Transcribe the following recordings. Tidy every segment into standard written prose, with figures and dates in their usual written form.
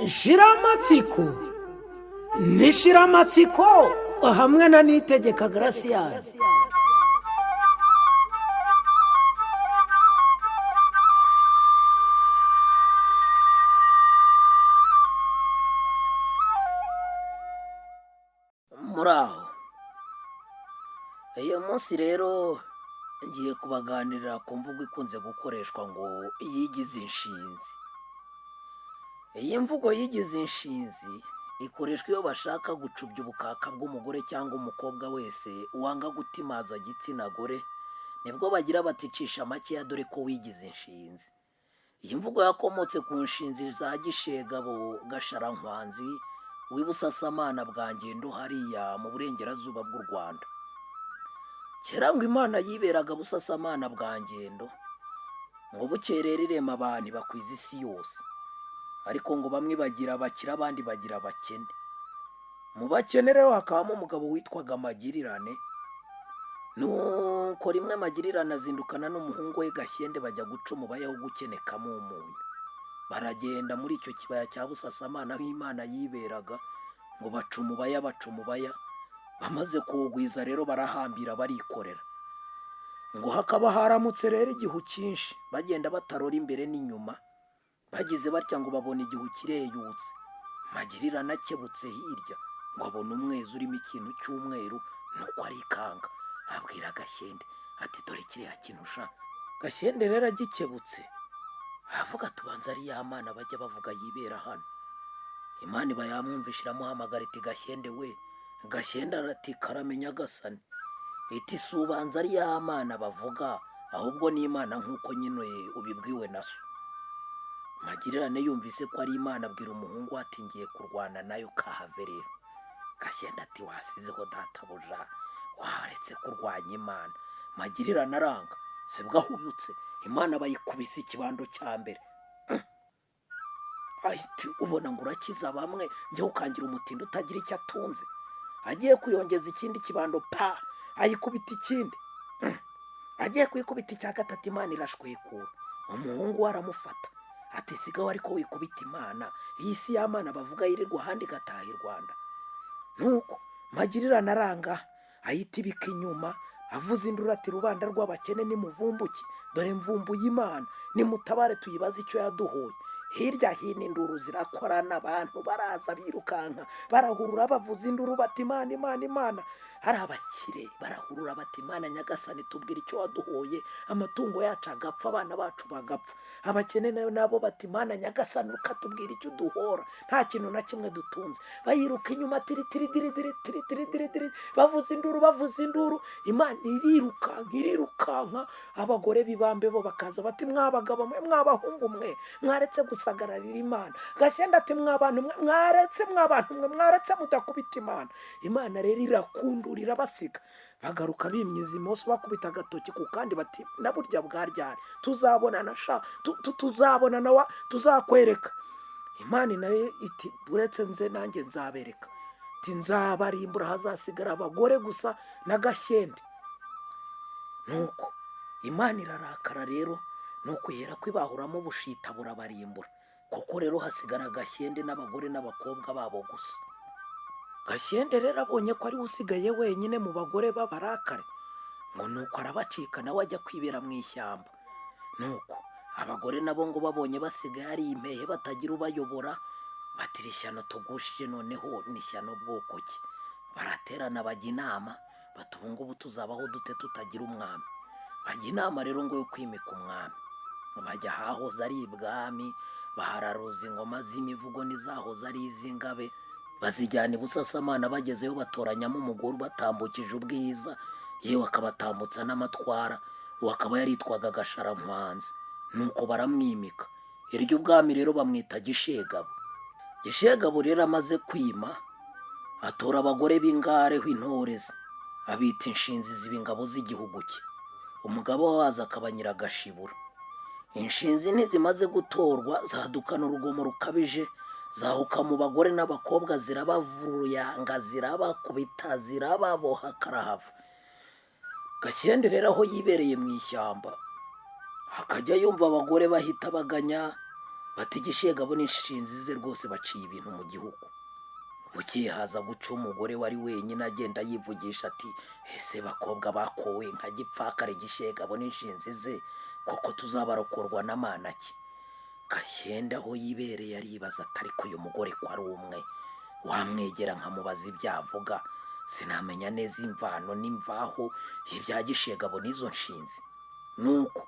SHIRA AMATSIKO NISHIRA AMATSIKO hamwe na NIYITEGEKA Gratien. Muraho, uyu munsi rero ngiye kubaganirira ku mvugo ikunze gukoreshwa ngo yigize inshinzi. Iyi mvugo yigize inshinzi ikoreshwa iyo bashaka gucubya ubukaka bw'umugore cyangwa umukobwa wese wanga gutimaza igitsina gore, nibwo bagira baticisha makeya dore ko wigize inshinzi. Iyi mvugo yakomotse ku nshinzi za Gishegabo Gasharankwanzi w'ibusasamana bwa Ngendo hariya mu burengerazuba bw'u Rwanda. Kera ngo Imana yiberaga busasamana bwa Ngendo, ngo bukerere irema abantu bakwiza isi yose, ariko ngo bamwe bagira abakire abandi bagira abakene. Mu bakene rero hakabamo umugabo witwaga Magirirane. Nuko rimwe Magirirane azindukana n'umuhungu we Gashyende bajya guca umubaya wo gukenekamo umunyu. Baragenda muri icyo kibaya cya busasamana aho Imana yiberaga, ngo baca umubaya. Bamaze kuwugwiza rero barahambira barikorera. Ngo hakaba haramutse rero igihu cyinshi, bagenda batarora imbere n'inyuma. Bagize batya ngo babona igihu kireyutse. Magirirane akebutse hirya ngo abona umwezi urimo ikintu cy'umweru, nuko arikanga abwira Gashyende ati dore kiriya kintu sha. Gashyende rero agikebutse avuga tubanza ari ya Mana bajya bavuga yibera hano. Imana iba yamwumvisha iramuhamagara iti Gashyende we. Gashyende arati karame Nyagasani. Iti si ubanza ari ya Mana bavuga, ahubwo ni Imana nk'uko nyine ubibwiwe na so. Magirirane yumvise ko ari Imana abwira umuhungu ati ngiye kurwana nayo kahave rero. Gashyende ati wasizeho databuja, waretse kurwanya Imana. Magirirane aranga, sibwo ahubutse Imana bayikubise ikibando cya mbere. Ahita ubona ngo urakiza bamwe, njye ukangira umutindo utagira icyo atunze. Agiye kuyongeza ikindi kibando pa ayikubita ikindi. Agiye kuyikubita icya gatatu Imana irashwekura. Umuhungu aramufata ati sigaho ariko wikubita Imana, iyi si ya Mana bavuga yirirwa ahandi gataha i Rwanda. Nuko Magirirane aranga ahita ibika inyuma avuza induru ati rubanda rw'abakene nimuvumbuke, dore mvumbuye Imana, nimutabare tuyibaze icyo yaduhoye. Hirya hino induru zirakorana, abantu baraza birukanka barahurura bavuza induru bati Imana. Hari abakire barahurura bati Imana Nyagasani tubwira icyo waduhoye, amatungo yacu agapfa, abana bacu bagapfa. Abakene nabo bati Imana Nyagasani ukatubwira icyo uduhora, nta kintu na kimwe dutunze. Bayiruka inyuma tiri bavuza induru. Imana irirukanka. Abagore bibambe bo bakaza bati mwabagabo mwe, mwabahungu mwe, mwaretse gusagararira Imana. Gashyende ati mwabantu mwe, mwaretse mudakubita Imana. Imana rero irakundurira basiga, bagaruka bimyiza imoso bakubita agatoki ku kandi bati naburya bwaryari tuzabonana sha, tuzabonana wa tuzakwereka. Imana nayo iti buretse nze nanjye nzabereka, ati nzabarimbura hazasigara abagore gusa na Gashyende. Nuko Imana irarakara rero, nuko yera kwibahuramo ubushita burabarimbura, kuko rero hasigara Gashyende n'abagore n'abakobwa babo gusa. Gashyende rero abonye ko ari usigaye wenyine mu bagore b'abarakare, ngo nuko arabacika nawe ajya kwibera mu ishyamba. Nuko abagore nabo ngo babonye basigaye ari impehe batagira ubayobora, batira ishyano tugushije noneho ni ishyano bwoko ki. Baraterana bajya inama bati ubu ngubu tuzabaho dute tutagira umwami. Bajya inama rero ngo yo kwimika umwami. Bajya hahoze ari ibwami, bahararuza ingoma z'imivugo n'izahoze ari iz'ingabe, bazijyana ibusasamana. Bagezeyo batoranyamo umugore batambukije ubwiza, yewe akabatambutsa n'amatwara, wakaba yaritwaga Gasharankwanzi. Nuko baramwimika. Iryo ubwami rero bamwita Gishegabo. Gishegabo rero amaze kwima, atora abagore b'ingareho intorezi, abita inshinzi z'ibingabo z'igihugu cye. Umugabo waza akaba Nyiragashibura. Inshinzi ntizimaze gutorwa zadukana urugomo rukabije, zahuka mu bagore n'abakobwa zirabavuruyanga, zirabakubita, zirababoha karahava. Gashyende rero aho yibereye mu ishyamba, akajya yumva abagore bahita baganya bati igishegabo n'inshinzi ze rwose baciye ibintu mu gihugu. Bukeye haza guca umugore wari wenyine agenda yivugisha ati ese bakobwa bakowe nka gipfakara igishegabo n'inshinzi ze koko tuzabarokorwa n'amanaki. Gashyenda aho yibereye aribaza ati ariko uyu mugore ko ari umwe, wamwegera nkamubaza ibyo avuga, sinamenya neza imvano n'imvaho ibya gishegabo n'izo nshinzi. nuko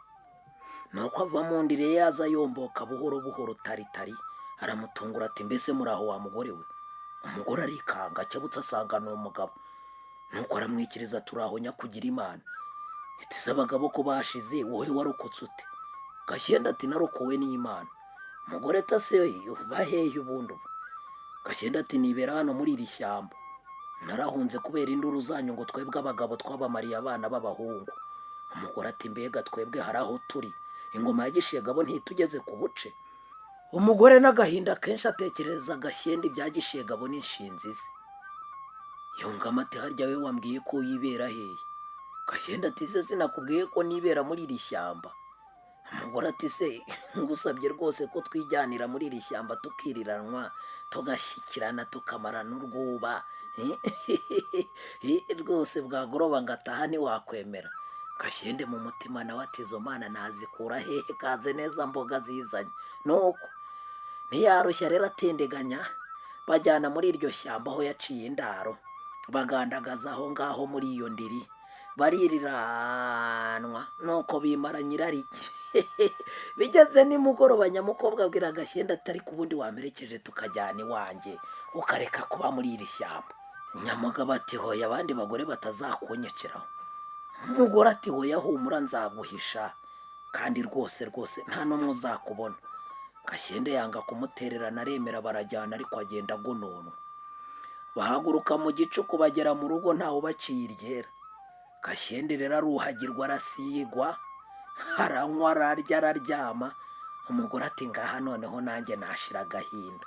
ava mu ndire yaza yomboka buhoro buhoro taritari, aramutungura ati mbese muri aho wa mugore we? Umugore arikanga akebutse asanga ni umugabo. Nuko aramwikiriza turaho nyakugira Imana. Iti se abagabo ko bashize wowe warokotse ute? Gashyenda ati narokowe n'Imana. Umugore tase baheye ubundi ubu? Gashyenda ati nibera hano muri iri shyamba, narahunze kubera induru zanyu ngo twebwe abagabo twabamariye abana b'abahungu. Umugore ati mbega twebwe hari aho turi, ingoma ya gishegabo ntitugeze ku buce. Umugore n'agahinda kenshi atekereza Gashyenda ibya gishegabo n'inshinzi ze. Yungamo ati harya we wambwiye ko yibera hehe? Gashyenda ati se sinakubwiye ko nibera muri iri shyamba? Umugore ati se ngusabye rwose ko twijyanira muri iri shyamba tukiriranwa tugashyikirana tukamarana urwuba rwose bwagoroba ngataha ntiwakwemera. Gashyende mu mutima nawe ati izo mana nazikura hehe kaze neza mboga zizanye. Nuko ntiyarushya rero atendeganya bajyana muri iryo shyamba aho yaciye indaro, bagandagaza aho ngaho muri iyo ndiri baririranwa. Nuko bimara nyirariki. Bigeze nimugoroba nyamukobwa abwira Gashyenda ati ariko ubundi wamperekeje tukajyana iwanjye ukareka kuba muri iri shyamba. Nyamugabo ati hoya abandi bagore batazakunyeceraho. Umugore ati hoya humura nzaguhisha kandi rwose nta n'umwe uzakubona. Gashyenda yanga kumutererana aremera barajyana ariko agenda agononwa. Bahaguruka mu gicuku bagera mu rugo ntawe ubaciye iryera. Gashyenda rero aruhagirwa arasigwa, aranywa ararya araryama. Umugore ati ngaha noneho nanjye nashira agahinda.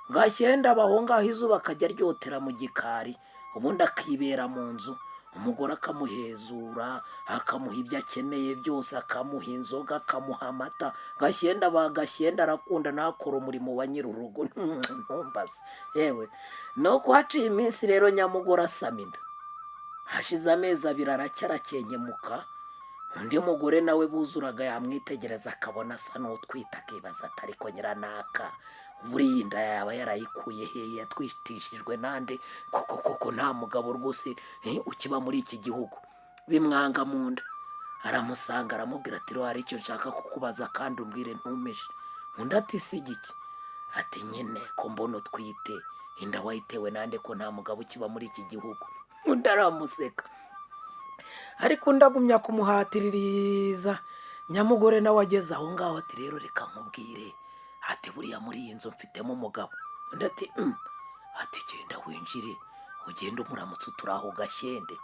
Gashyenda abaho ngaho izuba akajya ryotera mu gikari, ubundi akibera mu nzu. Umugore akamuhezura akamuha ibyo akeneye byose, akamuha inzoga akamuha amata. Gashyenda arakunda nakora umurimo wa nyir'urugo ntumbaze yewe. Nuko haciye iminsi rero nyamugore asama inda. Hashize amezi 2 arakenyemuka. Undi mugore nawe buzuraga yamwitegereza akabona asa n'utwita akibaza ati ariko nyiranaka buriya inda yaba yarayikuye hehe, yatwitishijwe nande koko nta mugabo rwose ukiba muri iki gihugu. Bimwanga mu nda aramusanga aramubwira ati hari icyo nshaka kukubaza kandi umbwire ntumeje. Undi ati si igiki? Ati nyine ko mbona utwite, inda wayitewe nande ko nta mugabo ukiba muri iki gihugu? Undi aramuseka ariko ndagumya kumuhatiririza. Nyamugore nawe ageze aho ngaho ati rero reka nkubwire, ati buriya muri iyi nzu mfitemo umugabo. Undi ati ati genda winjire ugende umuramutse turaho Gashyende.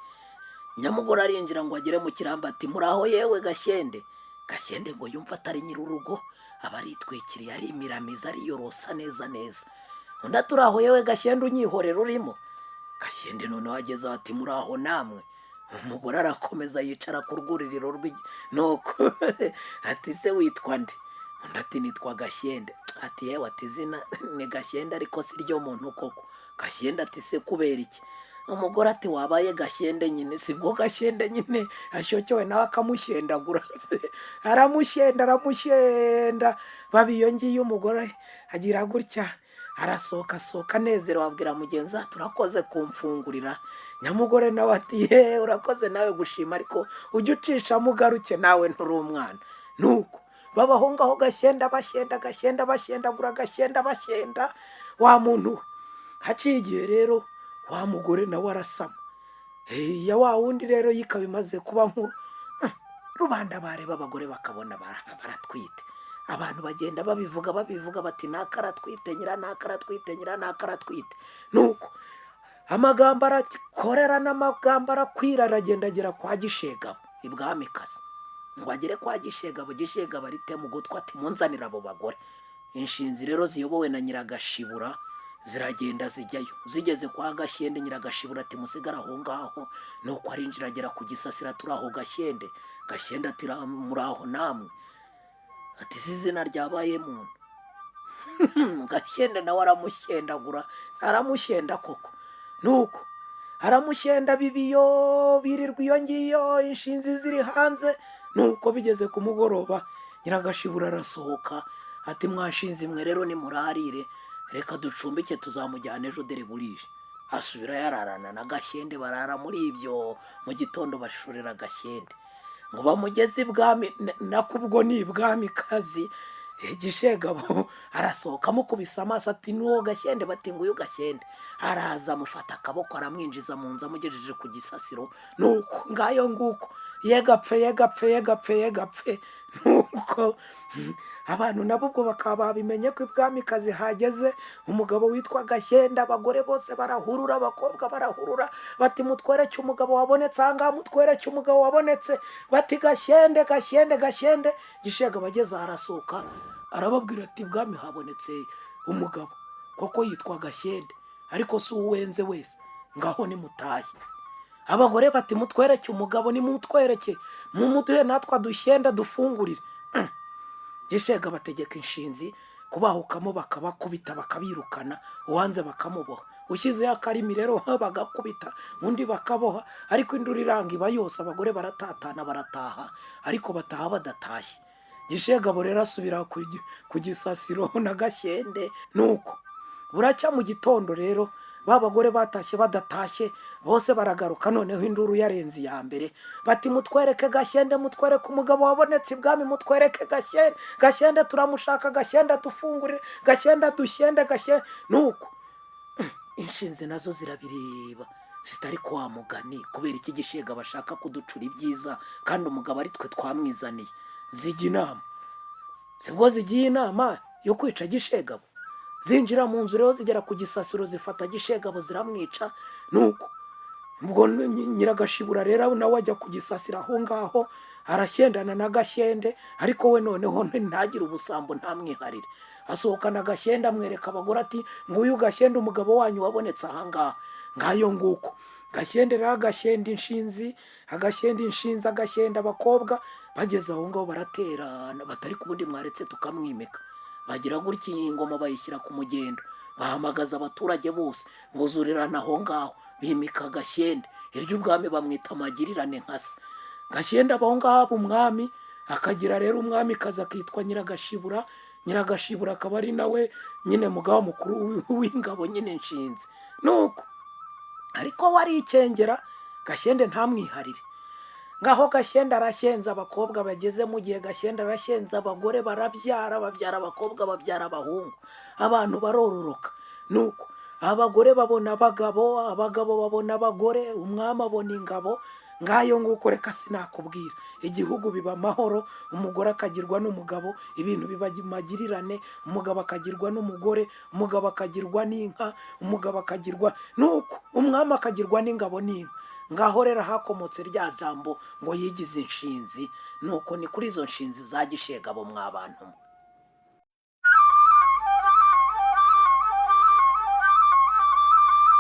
Nyamugore arinjira ngo agere mu kiramba ati muraho yewe Gashyende. Gashyende ngo yumva atari nyir'urugo, aba aritwikiriye arimiramiza ariyorosa neza. Undi ati uraho yewe Gashyende unyihorera urimo? Gashyende noneho ageze ati muraho namwe. Umugore arakomeza yicara ku rwuririro nuko ati se witwa nde? Undi ati nitwa Gashyende. Ati yewe ati izina ni Gashyende ariko si ryo muntu koko. Gashyende ati se kubera iki? Umugore ati wabaye Gashyende nyine. Sibwo Gashyende nyine ashyokewe nawe akamushyendagura. Aramushyenda babiyongiye. Umugore agira gutya arasohoka anezerewe abwira mugenzi ati urakoze kumfungurira. Nyamugore nawe ati urakoze nawe gushima ariko ujye ucishamo ugaruke nawe nturi umwana. Nuko babaho ngaho Gashyenda bashyendagura Gashyenda wa muntu. Haciye igihe rero wa mugore nawe arasama. Ya wa wundi rero yikaba imaze kuba nkuru. Rubanda bareba abagore bakabona baratwite. Abantu bagenda babivuga bati nakaratwite nyiranaratwite. Nuko amagambo arakorera n'amagambo arakwira aragenda agera kwa Gishegabo ibwamikazi. Ngo agere kwa Gishegabo arite mu gutwi ati munzanira abo bagore. Inshinzi rero ziyobowe na Nyiragashibura ziragenda zijyayo. Zigeze kwa Gashyende Nyiragashibura ati musigara aho ngaho. Nuko arinjira agera ku gisasira turaho Gashyende. Gashyende ati muraho namwe. Ati izina ryabaye muntu. Gashende nawe aramushendagura, aramushenda koko. Nuko aramushenda bibiyo birirwa iyo ngiyo, inshinzi ziri hanze. Nuko bigeze ku mugoroba Nyiragashibura arasohoka ati mwashinze mwe rero nimurarire, reka ducumbike tuzamujyana ejo dore burije. Asubira yararana na Gashende, barara muri ibyo. Mu gitondo bashorera Gashende ngo bamugeze ibwami, nakubwo ni ibwami kazi. Igishegabo arasohoka amukubise amaso ati nuwo Gashende, bati nguyu Gashende. Araza amufata akaboko aramwinjiza mu nzu amugejeje ku gisasiro. Nuko ngayo nguko yegapfe yegapfe yegapfe yegapfe. Nuko abantu nabo ubwo bakaba babimenye ko ibwamikazi hageze umugabo witwa Gashende. Abagore bose barahurura, abakobwa barahurura, bati mutwereke umugabo wabonetse ahangaha, mutwereke umugabo wabonetse. Bati Gashende Gashende Gashende. Gishegabo ageze arasohoka arababwira ati ibwami habonetse umugabo koko yitwa Gashende, ariko si uwenze wese, ngaho nimutahe. Abagore bati mutwereke umugabo, nimutwereke, mumuduhe natwa dushenda dufungurire. Gishegabo ategeka inshinzi kubahukamo, bakabakubita bakabirukana, uwanze bakamuboha. Ushyizeho akarimi rero bagakubita, undi bakaboha. Ariko induru iranga iba yose, abagore baratatana barataha, ariko bataha badatashye. Gishegabo rero asubira ku gisasiro na Gashende. Nuko buracya mu gitondo rero ba bagore batashye badatashye bose baragaruka, noneho induru yarenze ya mbere. Bati mutwereke Gashende, mutwereke umugabo wabonetse ibwami, mutwereke Gashende. Gashende turamushaka, Gashende dufungurire, Gashende dushende Gashende. Nuko inshinzi nazo zirabireba zitari kwa mugani, kubera iki Gishegabo bashaka kuducura ibyiza kandi umugabo ari twe twamwizaniye. Zijya inama, sibwo zigiye inama yo kwica Gishegabo. Zinjira mu nzu rero zigera ku gisasiro, zifata Gishegabo ziramwica. Nuko ubwo Nyiragashibura rero nawe ajya ku gisasiro aho ngaho, arashyendana na Gashende, ariko we noneho ntagire ubusambo ntamwiharire. Asohokana Gashende amwereka abagore ati nguyu Gashende umugabo wanyu wabonetse ahangaha. Ngayo nguko Gashende rero Gashende inshinzi, Agashende inshinzi, Agashende abakobwa. Bageze aho ngaho baraterana, batari kubundi mwaretse tukamwimika. Bagira gutya ingoma bayishyira ku mugendo, bahamagaza abaturage bose buzurirana aho ngaho, bimika Gashende. Iryo ubwami bamwita Magirirane nkase. Gashende abaho ngaho umwami, akagira rero umwami kaza akitwa Nyiragashibura. Nyiragashibura akaba ari nawe nyine mugabo mukuru w'ingabo nyine inshinzi. Nuko ariko wari ikengera Gashende ntamwiharire. Ngaho Gashende arashyenza, abakobwa bageze mu gihe Gashende arashyenza, abagore barabyara, babyara abakobwa babyara abahungu, abantu barororoka. Nuko abagore babona abagabo, abagabo babona abagore, umwami abona ingabo. Ngayo nguko reka sinakubwira, igihugu biba amahoro, umugore akagirwa n'umugabo, ibintu biba Magirirane, umugabo akagirwa n'umugore, umugabo akagirwa n'inka, umugabo akagirwa, nuko umwami akagirwa n'ingabo n'inka. Ngaho rero hakomotse rya jambo ngo yigize inshinzi. Nuko ni kuri izo nshinzi za Gishegabo mwabantu.